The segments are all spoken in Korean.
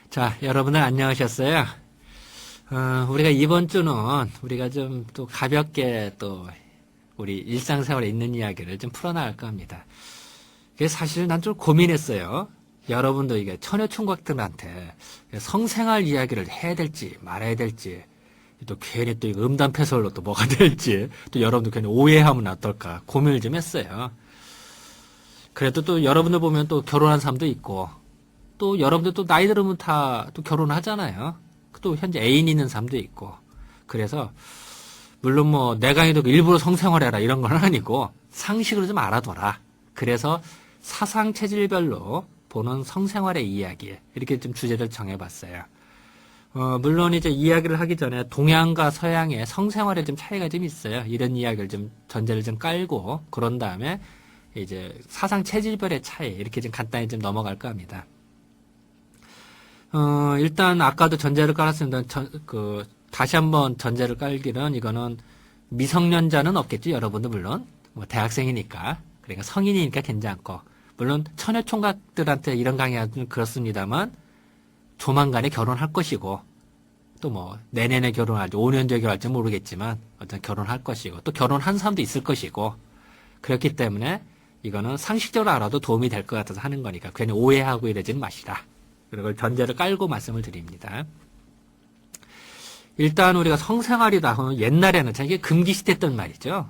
자, 여러분들 안녕하셨어요? 우리가 이번 주는 우리가 좀 또 가볍게 또 우리 일상생활에 있는 이야기를 좀 풀어나갈까 합니다. 그래서 사실 난 좀 고민했어요. 여러분도 이게 처녀총각들한테 성생활 이야기를 해야 될지 말아야 될지 또 괜히 또 이거 음담패설로 또 뭐가 될지 또 여러분도 괜히 오해하면 어떨까 고민을 좀 했어요. 그래도 또 여러분들 보면 또 결혼한 사람도 있고 또 여러분들 또 나이 들으면 다 또 결혼하잖아요. 또 현재 애인 있는 사람도 있고. 그래서 물론 뭐 내가 해도 일부러 성생활해라 이런 건 아니고 상식으로 좀 알아둬라. 그래서 사상 체질별로 보는 성생활의 이야기 이렇게 좀 주제를 정해봤어요. 물론 이제 이야기를 하기 전에 동양과 서양의 성생활에 좀 차이가 좀 있어요. 이런 이야기를 좀 전제를 좀 깔고 그런 다음에 이제 사상 체질별의 차이 이렇게 좀 간단히 좀 넘어갈까 합니다. 일단 아까도 전제를 깔았습니다. 다시 한번 전제를 깔기는 이거는 미성년자는 없겠죠. 여러분도 물론 뭐 대학생이니까 그러니까 성인이니까 괜찮고 물론 처녀총각들한테 이런 강의는 그렇습니다만 조만간에 결혼할 것이고 또 뭐 내년에 결혼할지 5년 뒤에 결혼할지 모르겠지만 어떤 결혼할 것이고 또 결혼한 사람도 있을 것이고 그렇기 때문에 이거는 상식적으로 알아도 도움이 될 것 같아서 하는 거니까 괜히 오해하고 이러지는 마시라. 그걸 전제를 깔고 말씀을 드립니다. 일단 우리가 성생활이다 하면 옛날에는 참 이게 금기시됐던 말이죠.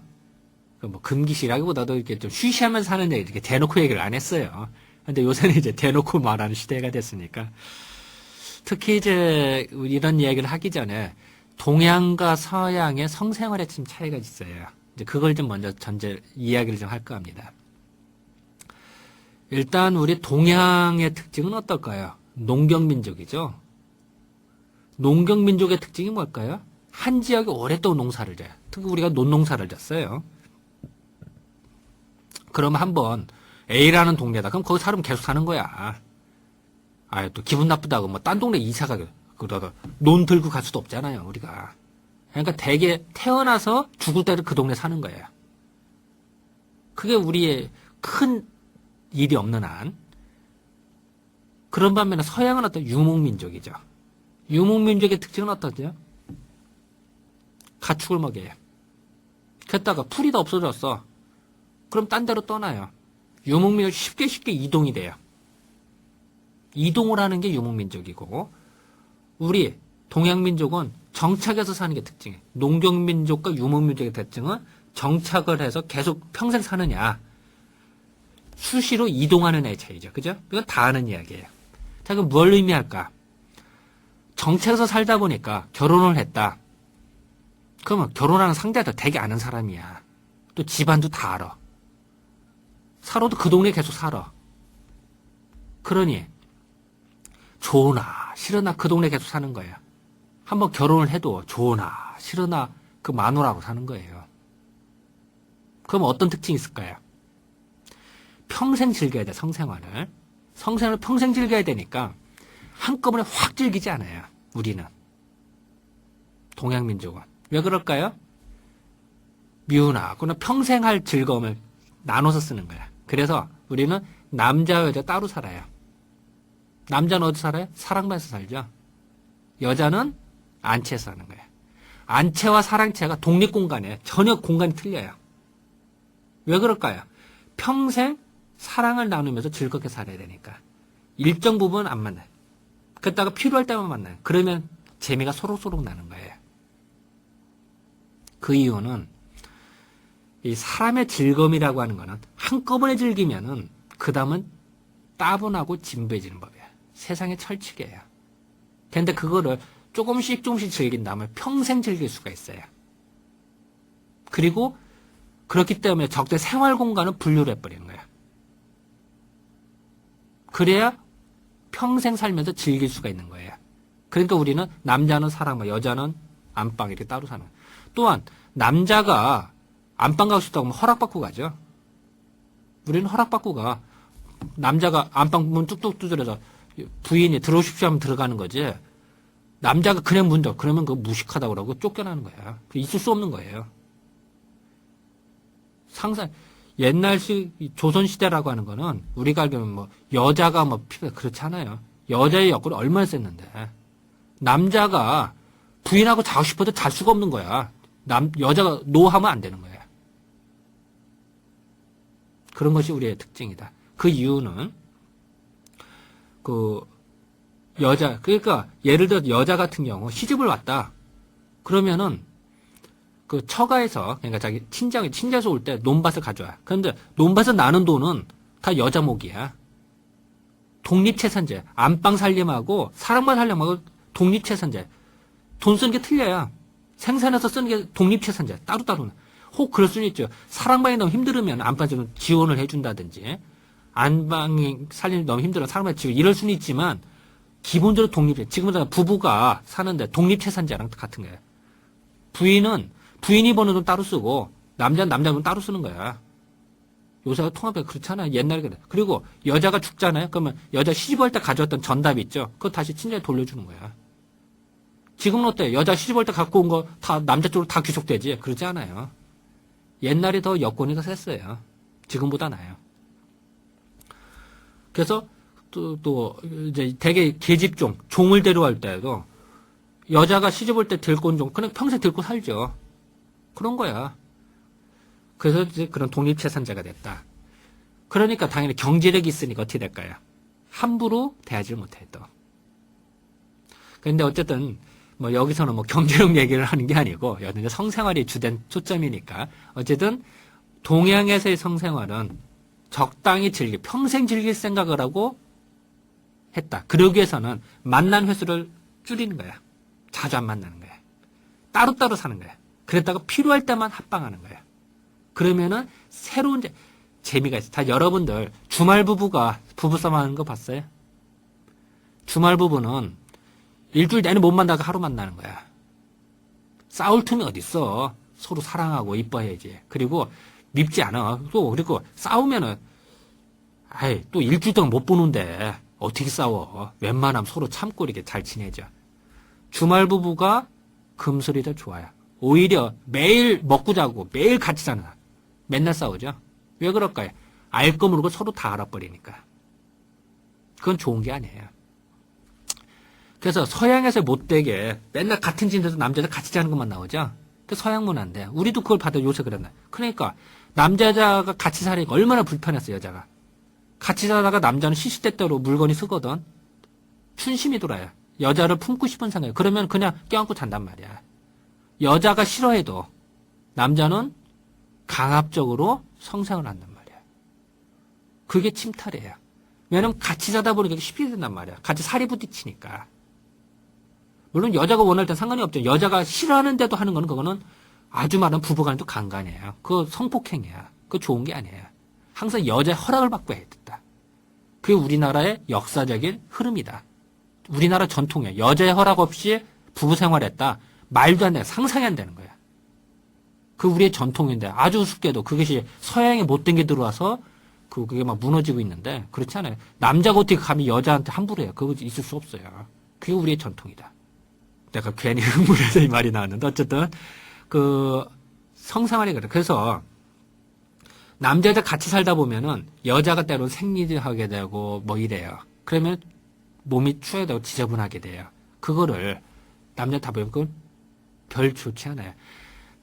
뭐 금기시라기보다도 이렇게 좀 쉬쉬하면서 사는 얘기 이렇게 대놓고 얘기를 안 했어요. 근데 요새는 이제 대놓고 말하는 시대가 됐으니까. 특히 이제 이런 이야기를 하기 전에 동양과 서양의 성생활에 좀 차이가 있어요. 이제 그걸 좀 먼저 이야기를 좀 할까 합니다. 일단 우리 동양의 특징은 어떨까요? 농경민족이죠. 농경민족의 특징이 뭘까요? 한 지역에 오랫동안 농사를 져요. 특히 우리가 논농사를 졌어요. 그러면 한번 A라는 동네다. 그럼 거기 사람 계속 사는 거야. 또 기분 나쁘다고 뭐 딴 동네 이사 가게 그러다 논 들고 갈 수도 없잖아요. 우리가. 그러니까 대개 태어나서 죽을 때를 그 동네 사는 거예요. 그게 우리의 큰 일이 없는 한. 그런 반면에 서양은 어떤 유목민족이죠. 유목민족의 특징은 어떠죠? 가축을 먹여요. 그랬다가 풀이 다 없어졌어. 그럼 딴 데로 떠나요. 유목민족이 쉽게 이동이 돼요. 이동을 하는 게 유목민족이고 우리 동양민족은 정착해서 사는 게 특징이에요. 농경민족과 유목민족의 특징은 정착을 해서 계속 평생 사느냐 수시로 이동하는 애의 차이죠. 그죠? 이건 다 아는 이야기예요. 자, 그럼 뭘 의미할까? 정착해서 살다 보니까 결혼을 했다. 그러면 결혼하는 상대도 되게 아는 사람이야. 또 집안도 다 알아. 살아도 그 동네에 계속 살아. 그러니 좋으나 싫으나 그 동네에 계속 사는 거예요. 한번 결혼을 해도 좋으나 싫으나 그 마누라하고 사는 거예요. 그럼 어떤 특징이 있을까요? 평생 즐겨야 돼, 성생활을. 성생활을 평생 즐겨야 되니까 한꺼번에 확 즐기지 않아요. 우리는. 동양민족은. 왜 그럴까요? 미운하거나 평생 할 즐거움을 나눠서 쓰는 거야. 그래서 우리는 남자와 여자 따로 살아요. 남자는 어디 살아요? 사랑방에서 살죠. 여자는 안채에서 사는 거예요. 안채와 사랑채가 독립공간이에요. 전혀 공간이 틀려요. 왜 그럴까요? 평생 사랑을 나누면서 즐겁게 살아야 되니까. 일정 부분 안 만나요. 그러다가 필요할 때만 만나요. 그러면 재미가 소록소록 나는 거예요. 그 이유는 이 사람의 즐거움이라고 하는 거는 한꺼번에 즐기면은 그 다음은 따분하고 진부해지는 법이에요. 세상의 철칙이에요. 근데 그거를 조금씩 즐긴 다음에 평생 즐길 수가 있어요. 그리고 그렇기 때문에 적대 생활 공간은 분류를 해버리는 거예요. 그래야 평생 살면서 즐길 수가 있는 거예요. 그러니까 우리는 남자는 사랑방, 여자는 안방 이렇게 따로 사는 거예요. 또한 남자가 안방 가고 싶다고 하면 허락받고 가죠. 우리는 허락받고 가. 남자가 안방 문 뚝뚝 두드려서 부인이 들어오십시오 하면 들어가는 거지. 남자가 그냥 문 닫고 그러면 그거 무식하다고 그러고 쫓겨나는 거야. 있을 수 없는 거예요. 상상 옛날식 조선시대라고 하는 거는 우리가 알기로는 뭐 여자가 뭐 그렇지 않아요. 여자의 역할이 얼마나 셌는데. 남자가 부인하고 자고 싶어도 잘 수가 없는 거야. 여자가 노하면 안 되는 거야. 그런 것이 우리의 특징이다. 그 이유는 그러니까 예를 들어 여자 같은 경우 시집을 왔다. 그러면은 그 처가에서 그러니까 자기 친자에서 올 때 논밭을 가져와. 그런데 논밭에 나는 돈은 다 여자 목이야. 독립채산제. 안방 살림하고 사랑방 살림하고 독립채산제. 돈 쓰는 게 틀려요. 생산해서 쓰는 게 독립채산제. 따로따로. 혹 그럴 수는 있죠. 사랑방이 너무 힘들으면 안방에 좀 지원을 해준다든지, 안방이 살림이 너무 힘들어 사랑방에 지원 이럴 수는 있지만 기본적으로 독립제. 지금은 부부가 사는데 독립채산제랑 같은 거예요. 부인이 버는 돈 따로 쓰고 남자는 남자 돈 따로 쓰는 거야. 요새가 통합에 그렇잖아요. 옛날에 그래. 그리고 여자가 죽잖아요. 그러면 여자 시집할 때 가져왔던 전답 있죠. 그거 다시 친자에 돌려주는 거야. 지금은 어때? 여자 시집할 때 갖고 온 거 다 남자 쪽으로 다 귀속되지? 그러지 않아요. 옛날이 더 여건이 더 셌어요. 지금보다 나아요. 그래서 또 이제 되게 계집종, 종을 데려갈 때도 여자가 시집올 때 들고 온 종, 그냥 평생 들고 살죠. 그런 거야. 그래서 이제 그런 독립채산제가 됐다. 그러니까 당연히 경제력이 있으니까 어떻게 될까요? 함부로 대하지 못해 또. 그런데 어쨌든 뭐 여기서는 뭐 경제력 얘기를 하는 게 아니고 여튼 성생활이 주된 초점이니까 어쨌든 동양에서의 성생활은 적당히 평생 즐길 생각을 하고 했다. 그러기 위해서는 만난 횟수를 줄이는 거야. 자주 안 만나는 거야. 따로따로 사는 거야. 그랬다가 필요할 때만 합방하는 거야. 그러면은 새로운 재미가 있어. 다 여러분들 주말 부부싸움 하는 거 봤어요? 주말 부부는 일주일 내내 못 만나고 하루 만나는 거야. 싸울 틈이 어딨어. 서로 사랑하고 이뻐해야지. 그리고 밉지 않아. 그리고 싸우면은 또 일주일 동안 못 보는데 어떻게 싸워. 웬만하면 서로 참고 이렇게 잘 지내죠. 주말 부부가 금슬이 더 좋아요. 오히려 매일 먹고 자고 매일 같이 자는 사람. 맨날 싸우죠. 왜 그럴까요? 알 거 모르고 서로 다 알아버리니까. 그건 좋은 게 아니에요. 그래서 서양에서 못되게 맨날 같은 집에서 남자들 같이 자는 것만 나오죠. 그 서양 문화인데 우리도 그걸 받아 요새 그랬나. 그러니까 남자가 같이 사니까 얼마나 불편했어 여자가. 같이 자다가 남자는 시시때때로 물건이 쓰거든. 춘심이 돌아요. 여자를 품고 싶은 생각이. 그러면 그냥 껴안고 잔단 말이야. 여자가 싫어해도 남자는 강압적으로 성생을 한단 말이야. 그게 침탈이에요. 왜냐면 같이 자다 보니까 쉽게 된단 말이야. 같이 살이 부딪히니까. 물론 여자가 원할 땐 상관이 없죠. 여자가 싫어하는데도 하는 거는 그거는 아주 많은 부부간에도 강간이에요. 그거 성폭행이야. 그거 좋은 게 아니에요. 항상 여자의 허락을 받고 해야 된다. 그게 우리나라의 역사적인 흐름이다. 우리나라 전통이야. 여자의 허락 없이 부부 생활했다. 말도 안 돼. 상상이 안 되는 거야. 그 우리의 전통인데 아주 우습게도 그것이 서양에 못된 게 들어와서 그게 막 무너지고 있는데 그렇지 않아요. 남자가 어떻게 감히 여자한테 함부로 해요. 그거 있을 수 없어요. 그게 우리의 전통이다. 내가 괜히 흥분해서 이 말이 나왔는데 어쨌든 그 성생활이 그래. 그래서 남자들 같이 살다 보면은 여자가 때로는 생리하게 되고 뭐 이래요. 그러면 몸이 추해되고 지저분하게 돼요. 그거를 남자 다 보면 그건 별 좋지 않아요.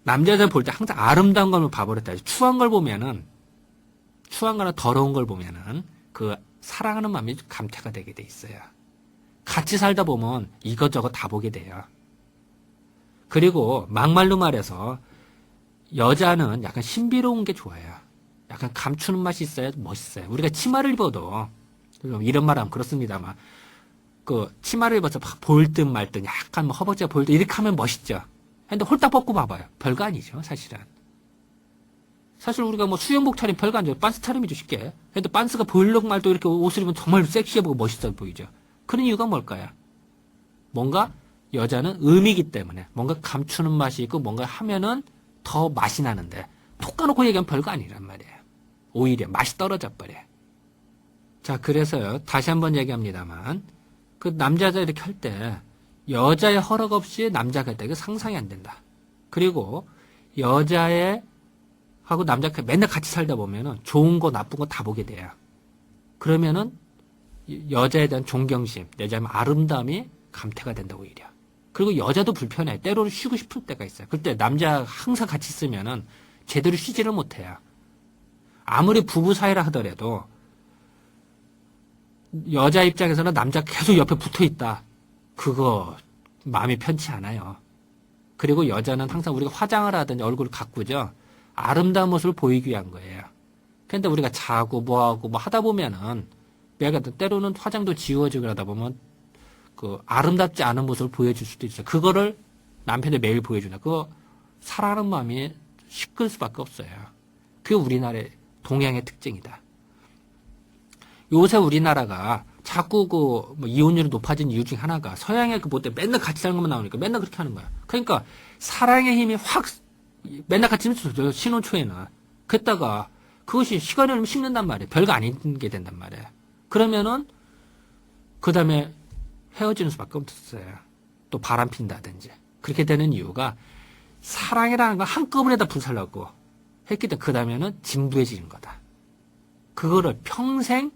남자들 볼 때 항상 아름다운 걸 봐버렸다. 추한 걸 보면은 추한 거나 더러운 걸 보면은 그 사랑하는 마음이 감퇴가 되게 돼 있어요. 같이 살다 보면 이것저것 다 보게 돼요. 그리고 막말로 말해서 여자는 약간 신비로운 게 좋아요. 약간 감추는 맛이 있어야 멋있어요. 우리가 치마를 입어도 이런 말하면 그렇습니다만 그 치마를 입어서 막 보일 듯 말 듯 약간 뭐 허벅지가 보일 듯 이렇게 하면 멋있죠. 근데 홀딱 벗고 봐봐요. 별거 아니죠, 사실은. 사실 우리가 뭐 수영복 차림 별거 아니죠. 반스 차림이죠, 쉽게. 근데 반스가 보일록 말도 이렇게 옷을 입으면 정말 섹시해 보고 멋있어 보이죠. 그런 이유가 뭘까요? 뭔가 여자는 의미이기 때문에 뭔가 감추는 맛이 있고 뭔가 하면은 더 맛이 나는데 톡 까놓고 얘기하면 별거 아니란 말이에요. 오히려 맛이 떨어져 버려요. 자, 그래서요. 다시 한번 얘기합니다만 그 남자자 이렇게 할 때 여자의 허락 없이 남자가 했다. 이거 상상이 안 된다. 그리고 여자의 하고 남자가 맨날 같이 살다 보면은 좋은 거 나쁜 거 다 보게 돼요. 그러면은 여자에 대한 존경심, 내자면 아름다움이 감퇴가 된다, 오히려. 그리고 여자도 불편해. 때로는 쉬고 싶을 때가 있어요. 그때 남자 항상 같이 있으면은 제대로 쉬지를 못해요. 아무리 부부 사이라 하더라도 여자 입장에서는 남자 계속 옆에 붙어 있다. 그거 마음이 편치 않아요. 그리고 여자는 항상 우리가 화장을 하든지 얼굴을 가꾸죠. 아름다운 모습을 보이기 위한 거예요. 그런데 우리가 자고 뭐하고 뭐 하다 보면은 내가 때로는 화장도 지워지고 하다 보면 그 아름답지 않은 모습을 보여줄 수도 있어요. 그거를 남편이 매일 보여주나. 그거 사랑하는 마음이 시끌 수밖에 없어요. 그게 우리나라의 동양의 특징이다. 요새 우리나라가 자꾸 뭐 이혼율이 높아진 이유 중 하나가 서양의 그 뭐 때 맨날 같이 사는 것만 나오니까 맨날 그렇게 하는 거야. 그러니까 사랑의 힘이 확 맨날 같이 있으면 신혼 초에는 그랬다가 그것이 시간이 흐르면 식는단 말이에요. 별거 아닌 게 된단 말이에요. 그러면은 그 다음에 헤어지는 수밖에 없었어요. 또 바람 핀다든지. 그렇게 되는 이유가 사랑이라는 걸 한꺼번에다 불살라고 했기 때문에 그 다음에는 진부해지는 거다. 그거를 평생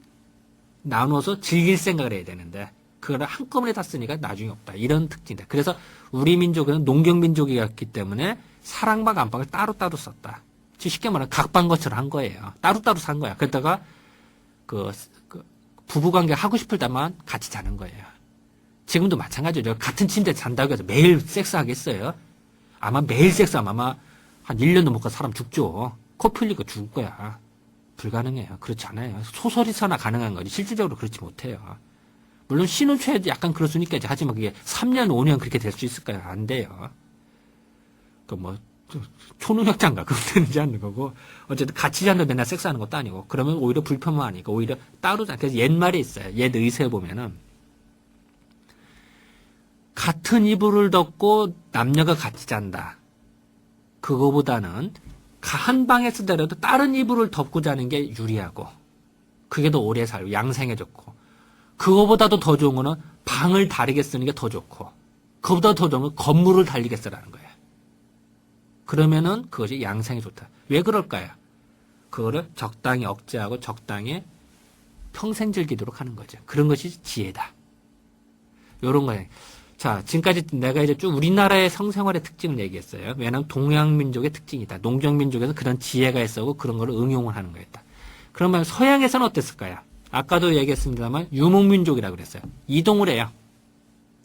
나눠서 즐길 생각을 해야 되는데 그거를 한꺼번에 다 쓰니까 나중에 없다. 이런 특징이다. 그래서 우리 민족은 농경민족이었기 때문에 사랑방 안방을 따로따로 썼다. 쉽게 말하면 각방거처럼 한 거예요. 따로따로 산 거야. 그러다가 그 부부관계 하고 싶을 때만 같이 자는 거예요. 지금도 마찬가지죠. 같은 침대에 잔다고 해서 매일 섹스하겠어요? 아마 매일 섹스하면 아마 한 1년도 못 가 사람 죽죠. 코피 흘리고 죽을 거야. 불가능해요. 그렇지 않아요. 소설에서나 가능한 거지. 실질적으로 그렇지 못해요. 물론 신혼초에도 약간 그럴 수는 있겠지. 하지만 그게 3년, 5년 그렇게 될 수 있을까요? 안 돼요. 그 뭐 초능력자인가 그거 되는지 않는 거고 어쨌든 같이 잔다 맨날 섹스하는 것도 아니고 그러면 오히려 불편만 하니까 오히려 따로 자. 그래서 옛말에 있어요. 옛 의사에 보면은 같은 이불을 덮고 남녀가 같이 잔다. 그거보다는 한 방에 쓰더라도 다른 이불을 덮고 자는 게 유리하고 그게 더 오래 살고 양생에 좋고 그거보다도 더 좋은 거는 방을 다르게 쓰는 게 더 좋고 그거보다 더 좋은 건 건물을 달리게 쓰라는 거예요. 그러면은 그것이 양생에 좋다. 왜 그럴까요? 그거를 적당히 억제하고 적당히 평생 즐기도록 하는 거죠. 그런 것이 지혜다. 요런 거예요. 자, 지금까지 내가 이제 쭉 우리나라의 성생활의 특징을 얘기했어요. 왜냐하면 동양민족의 특징이다. 농경민족에서 그런 지혜가 있었고 그런 걸 응용을 하는 거였다. 그러면 서양에서는 어땠을까요? 아까도 얘기했습니다만 유목민족이라고 그랬어요. 이동을 해요.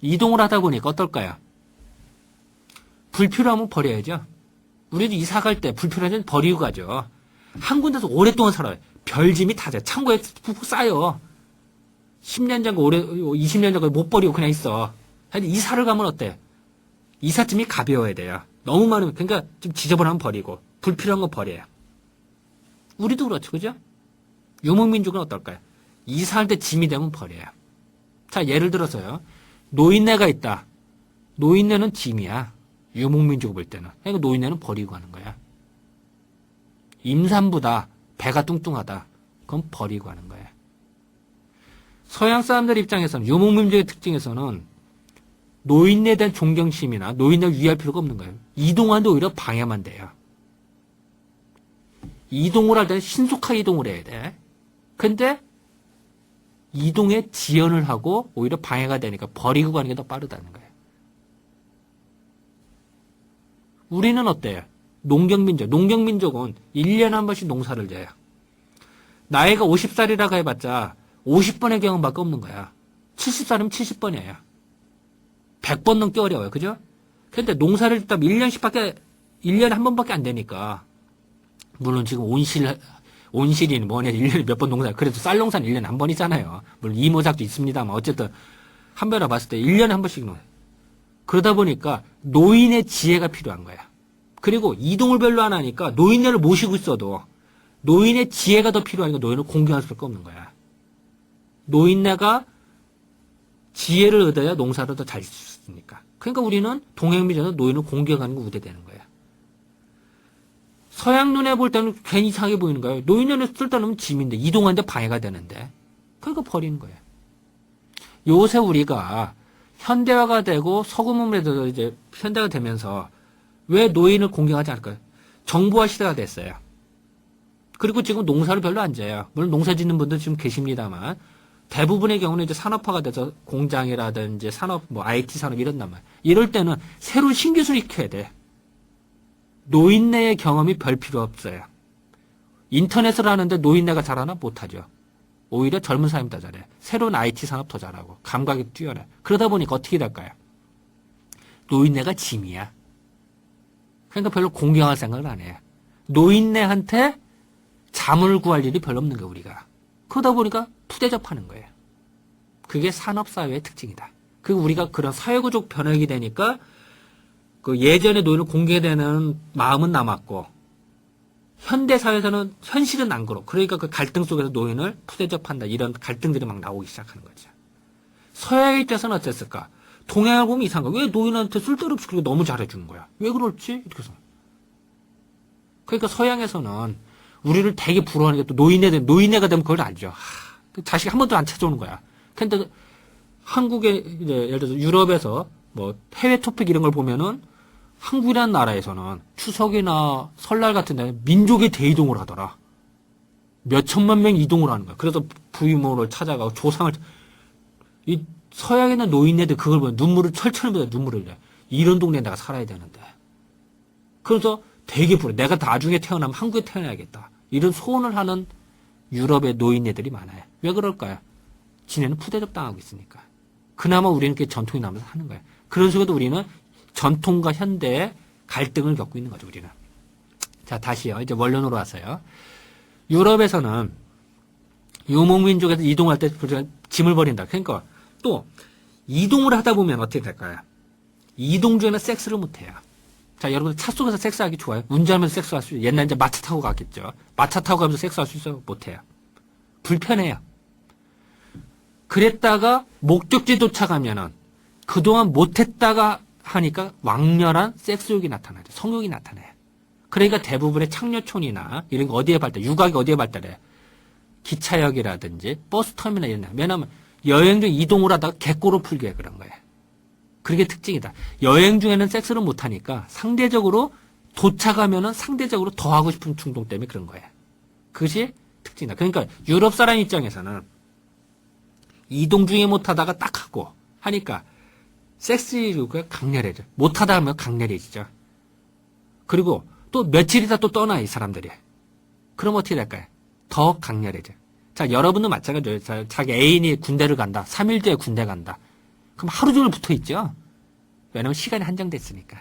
이동을 하다 보니까 어떨까요? 불필요하면 버려야죠. 우리도 이사 갈 때 불필요하면 버리고 가죠. 한 군데서 오랫동안 살아요. 별짐이 다 창고에 푹푹 쌓여. 10년 전과 20년 전과 못 버리고 그냥 있어. 하여튼 이사를 가면 어때? 이삿짐이 가벼워야 돼요. 너무 많으면, 그러니까 좀 지저분하면 버리고, 불필요한 거 버려요. 우리도 그렇죠, 그죠? 유목민족은 어떨까요? 이사할 때 짐이 되면 버려요. 자, 예를 들어서요. 노인네가 있다. 노인네는 짐이야. 유목민족 볼 때는. 그러니까 노인네는 버리고 가는 거야. 임산부다. 배가 뚱뚱하다. 그건 버리고 가는 거야. 서양 사람들 입장에서는, 유목민족의 특징에서는 노인네에 대한 존경심이나 노인네를 위할 필요가 없는 거예요. 이동하는데 오히려 방해만 돼요. 이동을 할 때는 신속하게 이동을 해야 돼. 근데 이동에 지연을 하고 오히려 방해가 되니까 버리고 가는 게 더 빠르다는 거예요. 우리는 어때요? 농경민족. 농경민족은 1년에 한 번씩 농사를 져요. 나이가 50살이라고 해봤자 50번의 경험밖에 없는 거야. 70살이면 70번이에요. 100번 넘기 어려워요. 그죠? 근데 농사를 짓다 1년에 한 번밖에 안 되니까. 물론 지금 온실이니 뭐냐 1년에 몇 번 농사, 그래도 쌀 농사는 1년에 한 번이잖아요. 물론 이모작도 있습니다만 어쨌든 한 번이라 봤을 때 1년에 한 번씩 농사. 그러다 보니까 노인의 지혜가 필요한 거야. 그리고 이동을 별로 안 하니까 노인네를 모시고 있어도 노인의 지혜가 더 필요하니까 노인을 공경할 수밖에 없는 거야. 노인네가 지혜를 얻어야 농사를 더 잘 짓을 수 있으니까. 그러니까 우리는 동양민족은 노인을 공경하는 거 우대되는 거야. 서양 눈에 볼 때는 괜히 이상하게 보이는 거예요. 노인네를 쓸다 놓으면 짐인데 이동하는데 방해가 되는데. 그러니까 버리는 거예요. 요새 우리가 현대화가 되고 서구문명에도 이제 현대가 되면서 왜 노인을 공경하지 않을까요? 정보화 시대가 됐어요. 그리고 지금 농사를 별로 안 지어요. 물론 농사 짓는 분들 지금 계십니다만 대부분의 경우는 이제 산업화가 돼서 공장이라든지 산업, 뭐 IT 산업 이런단 말이야. 이럴 때는 새로운 신기술 익혀야 돼. 노인네의 경험이 별 필요 없어요. 인터넷을 하는데 노인네가 잘하나? 못하죠. 오히려 젊은 사람이 더 잘해. 새로운 IT 산업 더 잘하고 감각이 뛰어나. 그러다 보니까 어떻게 될까요? 노인네가 짐이야. 그러니까 별로 공경할 생각을 안 해요. 노인네한테 자문을 구할 일이 별로 없는 거야, 우리가. 그러다 보니까 푸대접하는 거예요. 그게 산업사회의 특징이다. 그리고 우리가 그런 사회구조 변혁이 되니까 그 예전의 노인을 공개되는 마음은 남았고 현대사회에서는 현실은 안 그렇고 그러니까 그 갈등 속에서 노인을 푸대접한다 이런 갈등들이 막 나오기 시작하는 거죠. 서양의 입장에서는 어땠을까? 동양을 보면 이상한 거야. 왜 노인한테 쓸데없이 그렇게 너무 잘해주는 거야? 왜 그럴지? 이렇게 해서. 그러니까 서양에서는 우리를 되게 부러워하는 게 또 노인네가 되면 그걸 알죠. 자식 한 번도 안 찾아오는 거야. 근데 한국에 이제 예를 들어서 유럽에서 뭐 해외 토픽 이런 걸 보면은 한국이라는 나라에서는 추석이나 설날 같은 데 민족의 대이동을 하더라. 몇 천만 명 이동을 하는 거야. 그래서 부유모를 찾아가고 조상을 이 서양에 있는 노인네들 그걸 보면 눈물을 철철 흘려 눈물을 흘려. 이런 동네에 내가 살아야 되는데. 그래서 되게 부러워. 내가 나중에 태어나면 한국에 태어나야겠다. 이런 소원을 하는 유럽의 노인네들이 많아요. 왜 그럴까요? 지네는 푸대접 당하고 있으니까. 그나마 우리는 그 전통이 남아서 하는 거예요. 그런 식으로 우리는 전통과 현대의 갈등을 겪고 있는 거죠, 우리는. 자, 다시요. 이제 원론으로 와서요. 유럽에서는 유목민족에서 이동할 때 짐을 버린다. 그러니까 또 이동을 하다 보면 어떻게 될까요? 이동 중에는 섹스를 못 해요. 자, 여러분 차 속에서 섹스하기 좋아요? 운전하면서 섹스할 수 있어요? 옛날 이제 마차 타고 갔겠죠. 마차 타고 가면서 섹스할 수 있어요? 못 해요. 불편해요. 그랬다가 목적지 도착하면은 그동안 못했다가 하니까 왕렬한 섹스욕이 나타나죠. 성욕이 나타나요. 그러니까 대부분의 창녀촌이나 이런 거 어디에 발달, 육아가 어디에 발달해? 기차역이라든지 버스터미널 이런 데. 왜냐하면 여행 중 이동을 하다가 객고로 풀게 그런 거예요. 그게 특징이다. 여행 중에는 섹스를 못하니까 상대적으로 도착하면은 상대적으로 더 하고 싶은 충동 때문에 그런 거예요. 그것이 특징이다. 그러니까 유럽 사람 입장에서는 이동 중에 못하다가 딱 하고 하니까 섹스욕가 강렬해져. 못하다 하면 강렬해지죠. 그리고 또 며칠 있다 또 떠나 이 사람들이. 그럼 어떻게 될까요? 더 강렬해져. 자, 여러분도 마찬가지예요. 자기 애인이 군대를 간다. 3일 뒤에 군대 간다. 그럼 하루 종일 붙어 있죠. 왜냐면 시간이 한정됐으니까.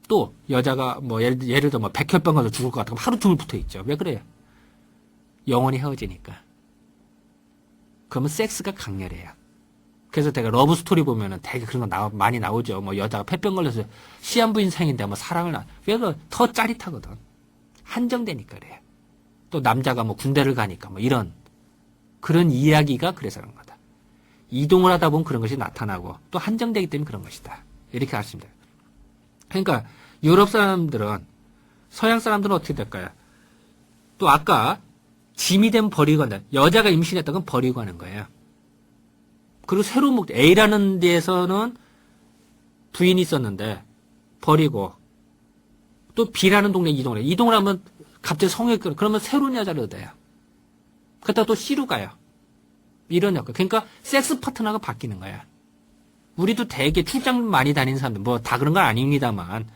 또 여자가 뭐 예를 들어 뭐 백혈병 가서 죽을 것 같아. 그럼 하루 종일 붙어 있죠. 왜 그래요? 영원히 헤어지니까. 그러면 섹스가 강렬해요. 그래서 제가 러브 스토리 보면은 되게 그런 거 많이 나오죠. 뭐 여자가 폐병 걸려서 시한부 인생인데 뭐 사랑을 왜 더 짜릿하거든. 한정되니까 그래요. 또 남자가 뭐 군대를 가니까 뭐 이런 그런 이야기가 그래서 그런 거다. 이동을 하다 보면 그런 것이 나타나고 또 한정되기 때문에 그런 것이다. 이렇게 아시면 돼요. 그러니까 유럽 사람들은 서양 사람들은 어떻게 될까요? 또 아까 짐이 되면 버리고 한다. 여자가 임신했다는 건 버리고 하는 거예요. 그리고 새로운 목적, A라는 데에서는 부인이 있었는데 버리고 또 B라는 동네에 이동을 해요. 이동을 하면 갑자기 성에 끌어. 그러면 새로운 여자를 얻어요. 그러다가 또 C로 가요. 이런 역할. 그러니까 섹스 파트너가 바뀌는 거야. 우리도 되게 출장 많이 다니는 사람들, 뭐 다 그런 건 아닙니다만,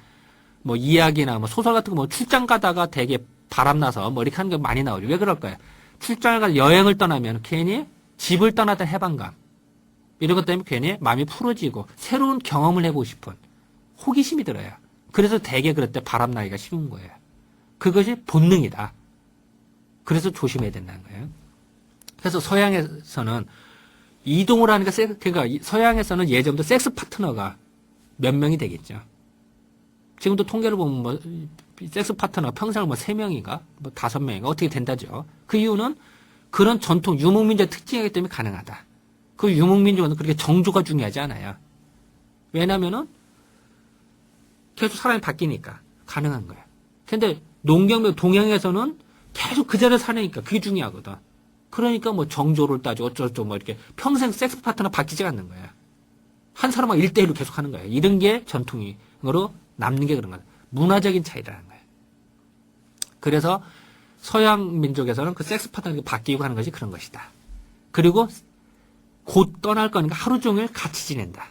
뭐 이야기나 뭐 소설 같은 거 뭐 출장 가다가 되게 바람나서 뭐 이렇게 하는 게 많이 나오죠. 왜 그럴까요? 출장을 가서 여행을 떠나면 괜히 집을 떠나던 해방감, 이런 것 때문에 괜히 마음이 풀어지고 새로운 경험을 해보고 싶은 호기심이 들어요. 그래서 되게 그럴 때 바람나기가 쉬운 거예요. 그것이 본능이다. 그래서 조심해야 된다는 거예요. 그래서 서양에서는 이동을 하니까 그러니까 서양에서는 예전부터 섹스 파트너가 몇 명이 되겠죠. 지금도 통계를 보면 뭐 섹스 파트너 평생을 뭐 3명인가 뭐 5명인가 어떻게 된다죠. 그 이유는 그런 전통 유목민족의 특징이기 때문에 가능하다. 그 유목민족은 그렇게 정조가 중요하지 않아요. 왜냐면은 계속 사람이 바뀌니까 가능한 거예요. 근데 농경 동양에서는 계속 그 자리에 사니까 그게 중요하거든. 그러니까 뭐 정조를 따지고 어쩌고 뭐 이렇게 평생 섹스 파트너 바뀌지 않는 거야. 한 사람하고 1대1로 계속 하는 거야. 이런 게 전통으로 남는 게 그런 거야. 문화적인 차이라는 거야. 그래서 서양 민족에서는 그 섹스 파트너가 바뀌고 하는 것이 그런 것이다. 그리고 곧 떠날 거니까 하루 종일 같이 지낸다.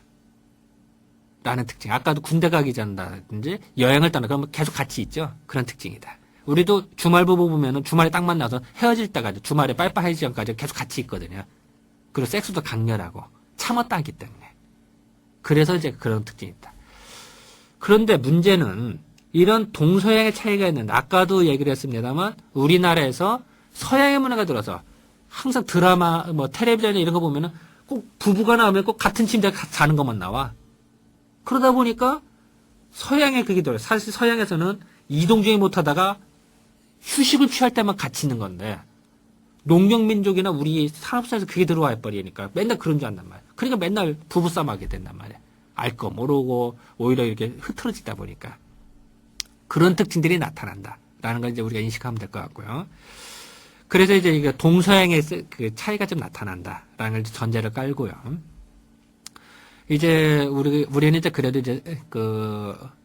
라는 특징. 아까도 군대 가기 전이라든지 여행을 떠나 그러면 계속 같이 있죠. 그런 특징이다. 우리도 주말 부부 보면은 주말에 딱 만나서 헤어질 때까지 주말에 빠이빠이 전까지 계속 같이 있거든요. 그리고 섹스도 강렬하고 참았다 하기 때문에. 그래서 이제 그런 특징이 있다. 그런데 문제는 이런 동서양의 차이가 있는데 아까도 얘기를 했습니다만 우리나라에서 서양의 문화가 들어서 항상 드라마 뭐 텔레비전에 이런 거 보면은 꼭 부부가 나오면 꼭 같은 침대에 자는 것만 나와. 그러다 보니까 서양에 그게 들어요. 사실 서양에서는 이동 중에 못하다가 휴식을 취할 때만 같이 있는 건데 농경민족이나 우리 산업사에서 그게 들어와 버리니까 맨날 그런 줄 안단 말이야. 그러니까 맨날 부부싸움 하게 된단 말이야. 알 거 모르고 오히려 이렇게 흐트러지다 보니까 그런 특징들이 나타난다라는 걸 이제 우리가 인식하면 될 것 같고요. 그래서 이제 이게 동서양의 그 차이가 좀 나타난다라는 걸 전제를 깔고요. 이제 우리는 이제 그래도 이제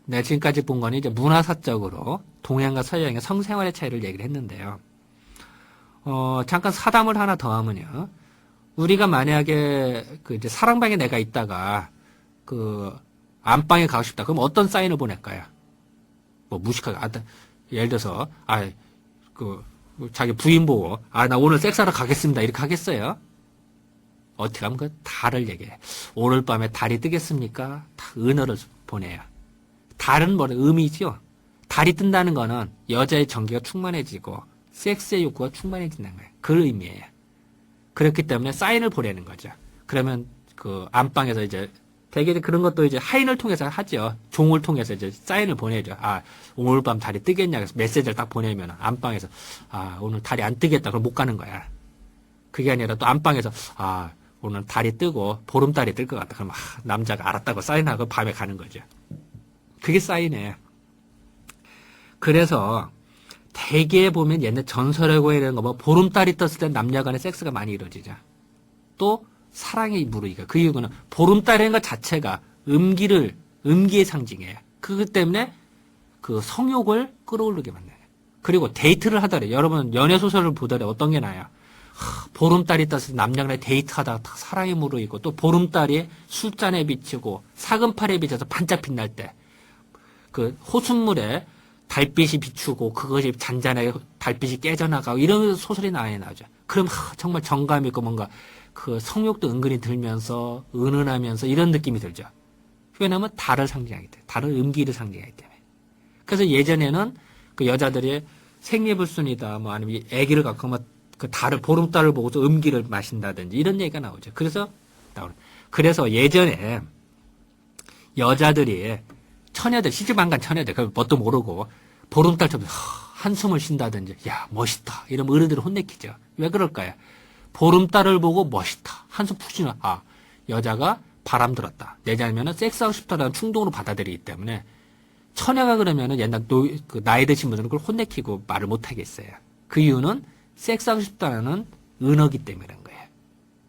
내가 지금까지 본 거는 이제 문화사적으로 동양과 서양의 성생활의 차이를 얘기를 했는데요. 잠깐 사담을 하나 더 하면요. 우리가 만약에 이제 사랑방에 내가 있다가 안방에 가고 싶다. 그럼 어떤 사인을 보낼까요? 뭐 무식하게, 예를 들어서, 자기 부인 보고, 나 오늘 섹스하러 가겠습니다. 이렇게 하겠어요? 어떻게 하면 달을 얘기해. 오늘 밤에 달이 뜨겠습니까? 다 은어를 보내요. 달은 의미죠? 달이 뜬다는 거는 여자의 정기가 충만해지고, 섹스의 욕구가 충만해진다는 거예요. 그 의미예요. 그렇기 때문에 사인을 보내는 거죠. 그러면 안방에서 이제 되게 그런 것도 이제 하인을 통해서 하죠. 종을 통해서 이제 사인을 보내죠. 오늘 밤 달이 뜨겠냐. 그래서 메시지를 딱 보내면 안방에서 오늘 달이 안 뜨겠다. 그럼 못 가는 거야. 그게 아니라 또 안방에서 오늘 달이 뜨고 보름달이 뜰 것 같다. 그럼 남자가 알았다고 사인하고 밤에 가는 거죠. 그게 사인이에요. 그래서 대개 보면 옛날 전설의 이런 거 보름달이 떴을 때 남녀 간의 섹스가 많이 이루어지죠. 또 사랑의 무르기가 그 이유는 보름달이라는 것 자체가 음기의 상징이에요. 그것 때문에 성욕을 끌어올리게 만나요. 그리고 데이트를 하더래. 여러분 연애 소설을 보더래. 어떤 게 나아요? 보름달이 떴을 때 남녀 간에 데이트하다가 사랑이 무르익고 또 보름달이 술잔에 비치고 사금팔에 비쳐서 반짝 빛날 때 호숫물에 달빛이 비추고 그것이 잔잔하게 달빛이 깨져나가고 이런 소설이 많이 나오죠. 그럼 정말 정감 있고 뭔가 성욕도 은근히 들면서 은은하면서 이런 느낌이 들죠. 왜냐하면 달을 상징하기 때문에. 달은 음기를 상징하기 때문에. 그래서 예전에는 여자들이 생리불순이다 뭐 아니면 아기를 갖고 보름달을 보고서 음기를 마신다든지 이런 얘기가 나오죠. 그래서 예전에 여자들이 처녀들, 시집안간 처녀들, 뭣도 모르고, 보름달처럼 한숨을 쉰다든지, 야, 멋있다. 이러면 어른들을 혼내키죠. 왜 그럴까요? 보름달을 보고 멋있다. 한숨 푹 쉬나. 여자가 바람 들었다. 내자면은 섹스하고 싶다라는 충동으로 받아들이기 때문에, 처녀가 그러면은 옛날 나이 드신 분들은 그걸 혼내키고 말을 못하겠어요. 그 이유는 섹스하고 싶다는 은어기 때문에 그런 거예요.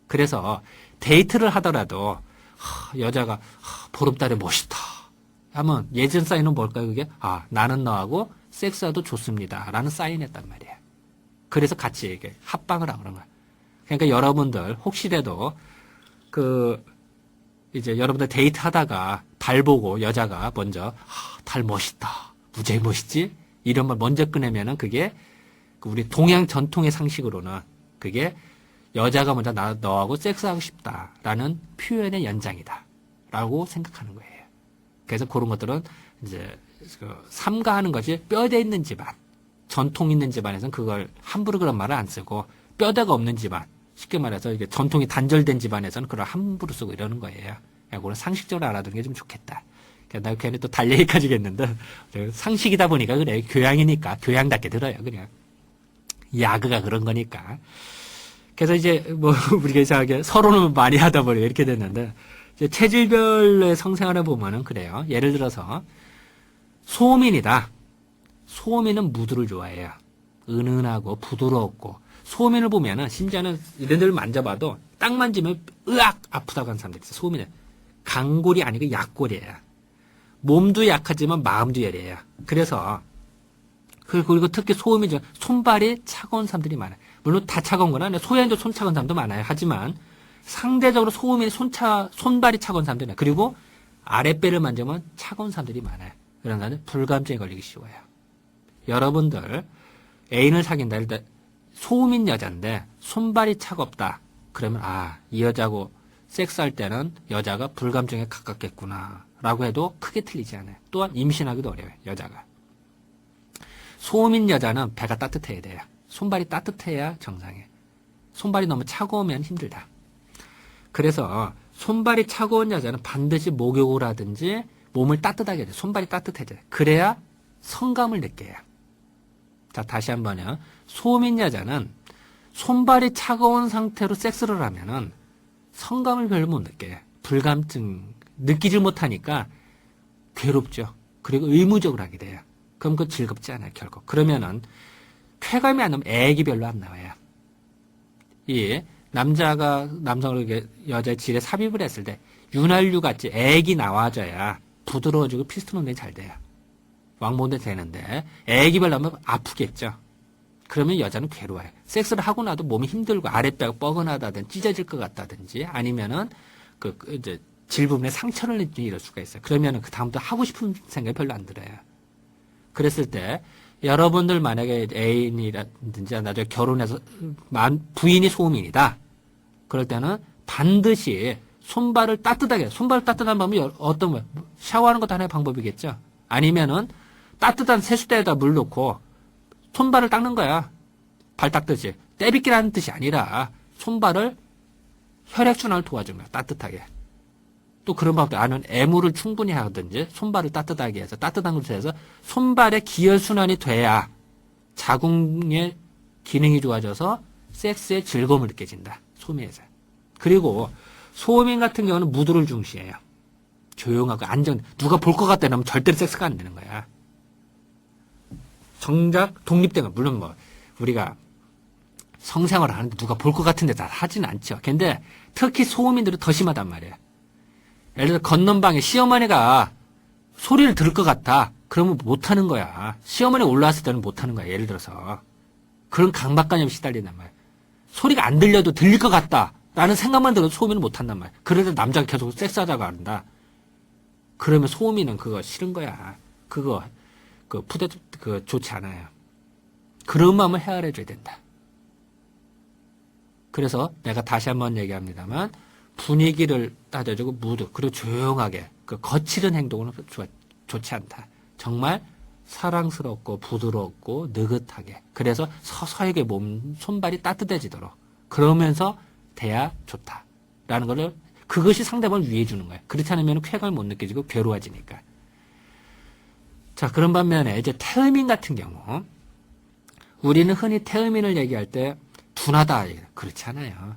그래서 데이트를 하더라도, 여자가 보름달이 멋있다. 하면 예전 사인은 뭘까요? 그게 나는 너하고 섹스하도 좋습니다. 라는 사인이었단 말이에요. 그래서 같이 이렇게 합방을 하고 그런 거야. 그러니까 여러분들 혹시라도 이제 여러분들 데이트 하다가 달 보고 여자가 먼저 달 멋있다. 무지하게 멋있지? 이런 말 먼저 꺼내면은 그게 우리 동양 전통의 상식으로는 그게 여자가 먼저 너하고 섹스하고 싶다라는 표현의 연장이다. 라고 생각하는 거예요. 그래서 그런 것들은 이제 삼가하는 것이 뼈대 있는 집안, 전통 있는 집안에서는 그걸 함부로 그런 말을 안 쓰고 뼈대가 없는 집안, 쉽게 말해서 이게 전통이 단절된 집안에서는 그걸 함부로 쓰고 이러는 거예요. 그걸 상식적으로 알아두는 게 좀 좋겠다. 나 괜히 또 달 얘기까지 했는데 상식이다 보니까 그래. 교양이니까 교양답게 들어요. 그냥 야그가 그런 거니까. 그래서 이제 우리가 이상하게 서로는 많이 하다 보니 이렇게 됐는데. 체질별의 성생활을 보면은 그래요. 예를 들어서 소민이다. 소민은 무드를 좋아해요. 은은하고 부드럽고 소민을 보면은 심지어는 이런 데를 만져봐도 딱 만지면 으악 아프다고 하는 사람들 있어요. 소민은 강골이 아니고 약골이에요. 몸도 약하지만 마음도 예리해요. 그래서 그리고 특히 소음이죠. 손발이 차가운 사람들이 많아요. 물론 다 차가운 건 아니에요. 소염도 손 차가운 사람도 많아요. 하지만 상대적으로 소음이 손발이 차가운 사람들이 많아요. 그리고 아랫배를 만지면 차가운 사람들이 많아요. 그런 사람은 불감증에 걸리기 쉬워요. 여러분들 애인을 사귄다. 일단 소음인 여자인데 손발이 차갑다. 그러면 이 여자하고 섹스할 때는 여자가 불감증에 가깝겠구나 라고 해도 크게 틀리지 않아요. 또한 임신하기도 어려워요. 여자가. 소음인 여자는 배가 따뜻해야 돼요. 손발이 따뜻해야 정상이에요. 손발이 너무 차가우면 힘들다. 그래서 손발이 차가운 여자는 반드시 목욕을 하든지 몸을 따뜻하게 해줘요. 손발이 따뜻해져요. 그래야 성감을 느껴요. 자, 다시 한번요. 소음인 여자는 손발이 차가운 상태로 섹스를 하면은 성감을 별로 못 느껴요. 불감증, 느끼질 못하니까 괴롭죠. 그리고 의무적으로 하게 돼요. 그럼 그거 즐겁지 않아요, 결국. 그러면은 쾌감이 안 나면 애기 별로 안 나와요. 이 남자가 남성에게 여자의 질에 삽입을 했을 때 윤활유 같이 애기 나와줘야 부드러워지고 피스톤 운동이 잘 돼요. 왕복도 되는데 애기 별로 나면 아프겠죠. 그러면 여자는 괴로워요. 섹스를 하고 나도 몸이 힘들고 아랫배가 뻐근하다든지 찢어질 것 같다든지 아니면은 이제 질 부분에 상처를 이럴 수가 있어요. 그러면은 그 다음부터 하고 싶은 생각이 별로 안 들어요. 그랬을 때 여러분들 만약에 애인이라든지 나중에 결혼해서 부인이 소음인이다. 그럴 때는 반드시 손발을 따뜻하게, 손발을 따뜻한 방법이 어떤 거예요? 샤워하는 것도 하나의 방법이겠죠. 아니면은 따뜻한 세수대에다 물 넣고 손발을 닦는 거야. 발 닦듯이. 때빗기라는 뜻이 아니라 손발을 혈액순환을 도와주는 거야. 따뜻하게. 또 그런 방법도 아는 애무를 충분히 하든지 손발을 따뜻하게 해서 따뜻한 곳에 해서 손발의 기혈순환이 돼야 자궁의 기능이 좋아져서 섹스의 즐거움을 느껴진다. 소미에서. 그리고 소음인 같은 경우는 무드를 중시해요. 조용하고 안정, 누가 볼 것 같다 이러면 절대로 섹스가 안 되는 거야. 정작 독립된 거, 물론 우리가 성생활을 하는데 누가 볼 것 같은데 잘 하진 않죠. 근데 특히 소음인들은 더 심하단 말이에요. 예를 들어 건넌방에 시어머니가 소리를 들을 것 같아. 그러면 못하는 거야. 시어머니 올라왔을 때는 못하는 거야. 예를 들어서. 그런 강박관념에 시달린단 말이야. 소리가 안 들려도 들릴 것 같다. 라는 생각만 들어도 소음인은 못한단 말이야. 그래도 남자가 계속 섹스하자고 한다. 그러면 소음인은 그거 싫은 거야. 그거 좋지 않아요. 그런 마음을 헤아려줘야 된다. 그래서 내가 다시 한번 얘기합니다만 분위기를 따져주고 무드 그리고 조용하게 거칠은 행동은 좋지 않다. 정말 사랑스럽고 부드럽고 느긋하게 그래서 서서하게 손발이 따뜻해지도록 그러면서 돼야 좋다라는 거를 그것이 상대방을 위해 주는 거예요. 그렇지 않으면 쾌감을 못 느껴지고 괴로워지니까. 자, 그런 반면에 이제 태음인 같은 경우 우리는 흔히 태음인을 얘기할 때 둔하다. 그렇지 않아요.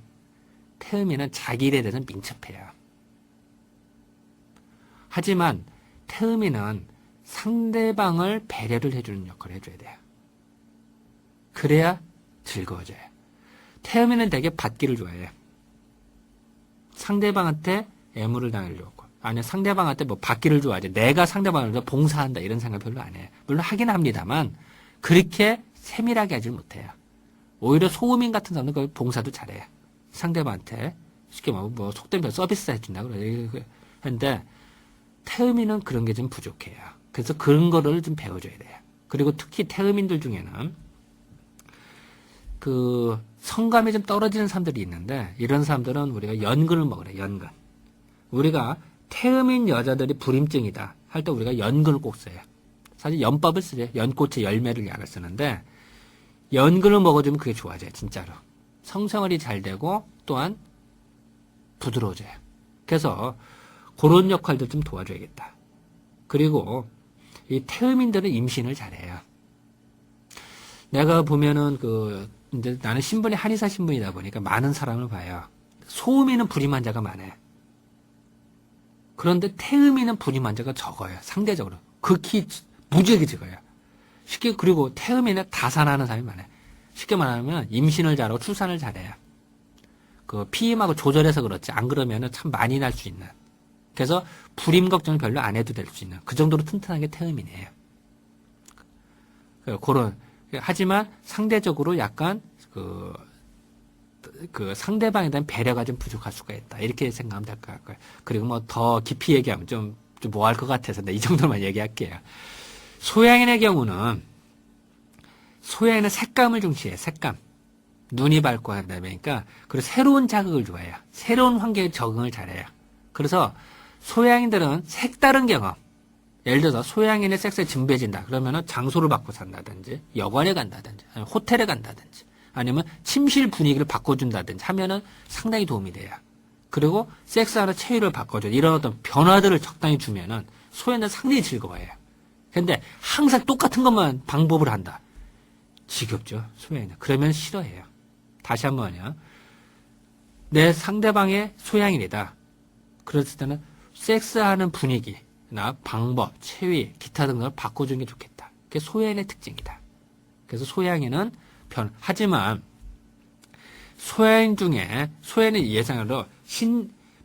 태음인은 자기 일에 대해서 민첩해요. 하지만 태음인은 상대방을 배려를 해주는 역할을 해줘야 돼요. 그래야 즐거워져요. 태음인은 되게 받기를 좋아해요. 상대방한테 애무를 당하려고. 아니 상대방한테 받기를 좋아하지. 내가 상대방을 봉사한다 이런 생각 별로 안 해요. 물론 하긴 합니다만 그렇게 세밀하게 하지 못해요. 오히려 소음인 같은 사람은 그 봉사도 잘해요. 상대방한테 쉽게 말하면 속된 서비스 해준다 그런데 태음인은 그런 게 좀 부족해요. 그래서 그런 거를 좀 배워줘야 돼요. 그리고 특히 태음인들 중에는 성감이 좀 떨어지는 사람들이 있는데 이런 사람들은 우리가 연근을 먹으래. 연근. 우리가 태음인 여자들이 불임증이다 할 때 우리가 연근을 꼭 써요. 사실 연밥을 쓰죠. 연꽃의 열매를 약을 쓰는데 연근을 먹어주면 그게 좋아져요. 진짜로. 성생활이 잘 되고 또한 부드러워져요. 그래서 그런 역할도 좀 도와줘야겠다. 그리고 이 태음인들은 임신을 잘해요. 내가 보면은 이제 나는 신분이 한의사 신분이다 보니까 많은 사람을 봐요. 소음인은 불임 환자가 많아요. 그런데 태음인은 불임 환자가 적어요. 상대적으로. 극히 무지하게 적어요. 쉽게 그리고 태음인은 다산하는 사람이 많아요. 쉽게 말하면 임신을 잘하고 출산을 잘해요. 피임하고 조절해서 그렇지. 안 그러면은 참 많이 날 수 있는. 그래서 불임 걱정을 별로 안 해도 될 수 있는. 그 정도로 튼튼한 게 태음인이에요. 하지만 상대적으로 약간 그 상대방에 대한 배려가 좀 부족할 수가 있다. 이렇게 생각하면 될 것 같고요. 그리고 뭐 더 깊이 얘기하면 좀 뭐 할 것 같아서 이 정도만 얘기할게요. 소양인의 경우는 소양인은 색감을 중시해요. 색감. 눈이 밝고 한다 보니까 그리고 새로운 자극을 좋아해요. 새로운 환경에 적응을 잘해요. 그래서 소양인들은 색다른 경험. 예를 들어서 소양인의 섹스에 진배진다. 그러면은 장소를 바꿔 산다든지 여관에 간다든지 아니면 호텔에 간다든지 아니면 침실 분위기를 바꿔준다든지 하면은 상당히 도움이 돼요. 그리고 섹스하는 체위를 바꿔줘. 이런 어떤 변화들을 적당히 주면은 소양인은 상당히 즐거워해요. 근데 항상 똑같은 것만 방법을 한다. 지겹죠, 소양인은. 그러면 싫어해요. 다시 한 번요. 내 상대방의 소양인이다. 그랬을 때는 섹스하는 분위기나 방법, 체위, 기타 등을 바꿔주는 게 좋겠다. 그게 소양인의 특징이다. 그래서 소양인은 하지만 소양인 중에 소양인 예상으로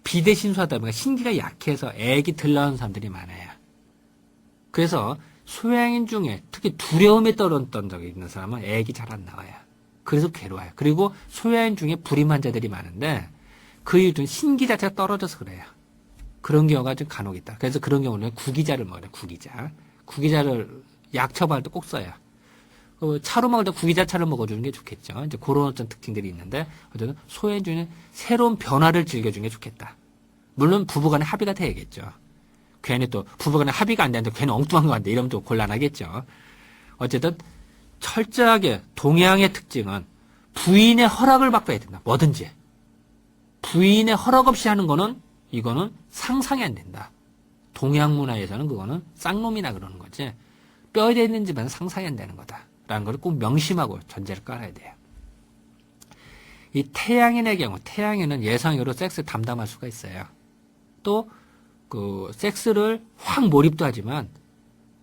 비대신수하다 보니까 신기가 약해서 애기 덜 나오는 사람들이 많아요. 그래서 소양인 중에 특히 두려움에 떨었던 적이 있는 사람은 애기 잘 안 나와요. 그래서 괴로워요. 그리고 소양인 중에 불임 환자들이 많은데 그 이유는 신기 자체가 떨어져서 그래요. 그런 경우가 좀 간혹 있다. 그래서 그런 경우는 구기자를 먹어요. 구기자. 구기자를 약 처방할 때 꼭 써요. 차로 먹을 때 구기자 차를 먹어주는 게 좋겠죠. 이제 그런 어떤 특징들이 있는데 어쨌든 소양인 중에 새로운 변화를 즐겨주는 게 좋겠다. 물론 부부간에 합의가 돼야겠죠. 괜히 또 부부간에 합의가 안 되는데 괜히 엉뚱한 거 같은데 이러면 또 곤란하겠죠. 어쨌든 철저하게 동양의 특징은 부인의 허락을 받고 해야 된다. 뭐든지. 부인의 허락 없이 하는 거는 이거는 상상이 안 된다. 동양 문화에서는 그거는 쌍놈이나 그러는 거지. 뼈에 있는 집은 상상이 안 되는 거다. 라는 걸 꼭 명심하고 전제를 깔아야 돼요. 이 태양인의 경우, 태양인은 예상외로 섹스 담담할 수가 있어요. 또 그 섹스를 확 몰입도 하지만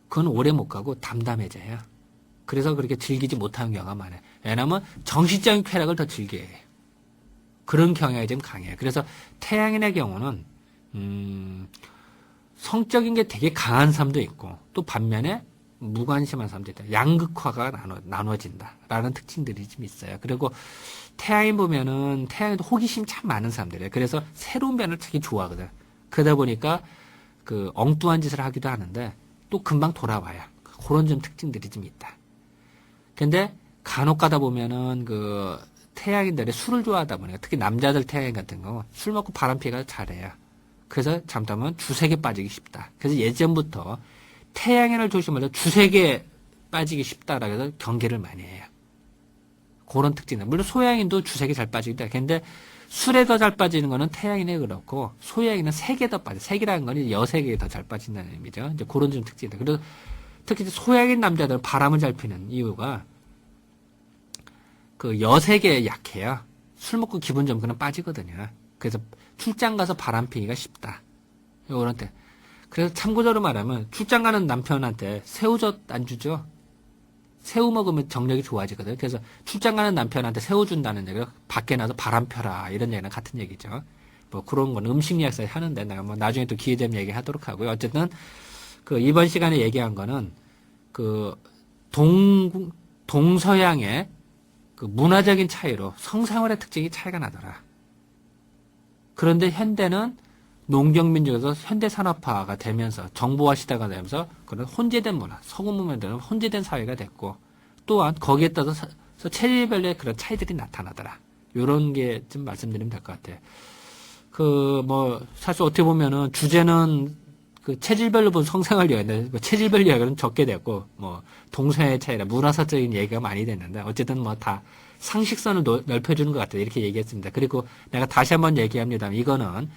그건 오래 못 가고 담담해져요. 그래서 그렇게 즐기지 못하는 경우가 많아요. 왜냐하면 정신적인 쾌락을 더 즐겨야 해요. 그런 경향이 좀 강해요. 그래서 태양인의 경우는 성적인 게 되게 강한 사람도 있고 또 반면에 무관심한 사람도 있다. 양극화가 나눠진다라는 특징들이 좀 있어요. 그리고 태양인 보면은 태양인도 호기심 참 많은 사람들이에요. 그래서 새로운 변화를 되게 좋아하거든. 그러다 보니까 그 엉뚱한 짓을 하기도 하는데 또 금방 돌아와요. 그런 좀 특징들이 좀 있다. 근데 간혹 가다 보면은 그 태양인들이 술을 좋아하다 보니까 특히 남자들 태양인 같은 거 술 먹고 바람 피기가 잘해요. 그래서 잘못하면 주색에 빠지기 쉽다. 그래서 예전부터 태양인을 조심해서 주색에 빠지기 쉽다라고 해서 경계를 많이 해요. 그런 특징들. 물론 소양인도 주색에 잘 빠지기도 해요. 근데 술에 더 잘 빠지는 거는 태양인에 그렇고 소양인은 색에 더 빠져. 색이라는 건 여색에 더 잘 빠진다는 의미죠. 이제 그런 좀 특징이다. 그래서 특히 소양인 남자들은 바람을 잘 피는 이유가 그 여색에 약해요. 술 먹고 기분 좀 그냥 빠지거든요. 그래서 출장 가서 바람 피기가 쉽다. 요런 때. 그래서 참고적으로 말하면 출장 가는 남편한테 새우젓 안 주죠. 새우 먹으면 정력이 좋아지거든요. 그래서 출장 가는 남편한테 새우 준다는 얘기가 밖에 나서 바람 펴라 이런 얘기랑 같은 얘기죠. 뭐 그런 건 음식리학사에 하는데 내가 뭐 나중에 또 기회 되면 얘기하도록 하고요. 어쨌든 그 이번 시간에 얘기한 거는 그 동서양의 그 문화적인 차이로 성생활의 특징이 차이가 나더라. 그런데 현대는 농경민족에서 현대산업화가 되면서 정보화 시대가 되면서 그런 혼재된 문화, 서구문명들은 혼재된 사회가 됐고 또한 거기에 따라서 체질별로의 그런 차이들이 나타나더라. 요런 게 좀 말씀드리면 될 것 같아요. 그 뭐 사실 어떻게 보면은 주제는 그 체질별로 본 성생활 이야기인데 뭐 체질별 이야기는 적게 됐고 뭐 동서양의 차이나 문화사적인 얘기가 많이 됐는데 어쨌든 뭐 다 상식선을 넓혀주는 것 같아요. 이렇게 얘기했습니다. 그리고 내가 다시 한번 얘기합니다. 이거는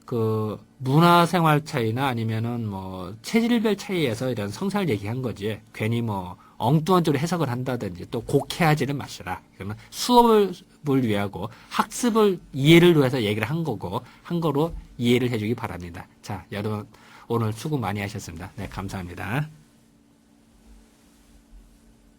그 문화생활 차이나 아니면은 뭐 체질별 차이에서 이런 성상을 얘기한 거지. 괜히 뭐 엉뚱한 쪽으로 해석을 한다든지 또 곡해하지는 마시라. 그러면 수업을 위하고 학습을 이해를 위해서 얘기를 한 거로 이해를 해주기 바랍니다. 자, 여러분 오늘 수고 많이 하셨습니다. 네, 감사합니다.